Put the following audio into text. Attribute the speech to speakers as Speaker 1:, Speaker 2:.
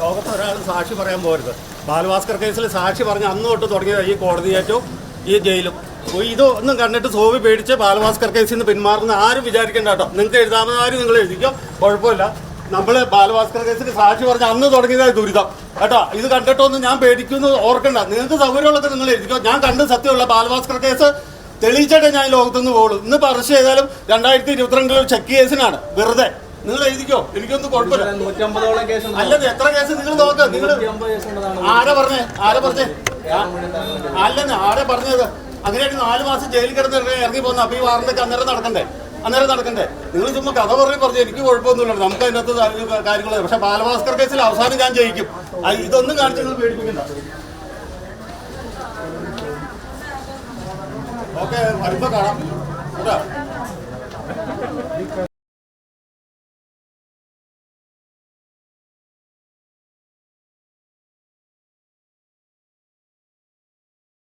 Speaker 1: ലോകത്ത് ഒരാൾ സാക്ഷി പറയാൻ പോരുത്. ബാലഭാസ്കർ കേസിൽ സാക്ഷി പറഞ്ഞ് അന്ന് തൊട്ട് തുടങ്ങിയ ഈ കോടതിയേറ്റവും ഈ ജയിലും ഇതൊന്നും കണ്ടിട്ട് സോവി പേടിച്ച് ബാലഭാസ്കർ കേസിൽ നിന്ന് പിന്മാറുന്ന ആരും വിചാരിക്കേണ്ട കേട്ടോ. നിങ്ങൾക്ക് എഴുതാവുന്നവരും നിങ്ങൾ എഴുതിക്കോ, കുഴപ്പമില്ല. നമ്മൾ ബാലഭാസ്കർ കേസിൽ സാക്ഷി പറഞ്ഞ് അന്ന് തുടങ്ങിയതായി ദുരിതം കേട്ടോ. ഇത് കണ്ടിട്ടൊന്നും ഞാൻ പേടിക്കുന്നു ഓർക്കണ്ട. നിങ്ങൾക്ക് സൗകര്യമുള്ളതൊക്കെ നിങ്ങൾ എഴുതിക്കോ. ഞാൻ കണ്ട് സത്യമുള്ള ബാലഭാസ്കർ കേസ് തെളിയിച്ചിട്ടേ ഞാൻ ലോകത്തുനിന്ന് പോകുള്ളൂ. ഇന്ന് അറസ്റ്റ് ചെയ്താലും 2022 ചെക്ക് കേസിനാണ്. വെറുതെ നിങ്ങൾ എഴുതിക്കോ, എനിക്കൊന്നും കുഴപ്പമില്ല. അല്ലെന്ന് എത്ര കേസ് നിങ്ങൾ നോക്ക്. നിങ്ങൾ ആരാ പറഞ്ഞേ അല്ലെന്ന് ആരാ പറഞ്ഞത്? അങ്ങനെയായിട്ട് 4 മാസം ജയിലിൽ കിടന്ന് ഇറങ്ങി പോകുന്ന അപ്പൊ ഈ വാറന്റൊക്കെ അന്നേരം നടക്കണ്ടേ? നിങ്ങൾ ചുമ്മാ കഥ പറഞ്ഞു എനിക്ക് കുഴപ്പമൊന്നുമില്ല. നമുക്ക് അതിനകത്ത് കാര്യങ്ങൾ. പക്ഷെ ബാലഭാസ്കർ കേസിൽ അവസാനം ഞാൻ ജയിക്കും. ഇതൊന്നും കാണിച്ച് നിങ്ങൾ പേടിപ്പിക്കണ്ട. ഓക്കെ, വരുമ്പോ കാണാം കേട്ടോ.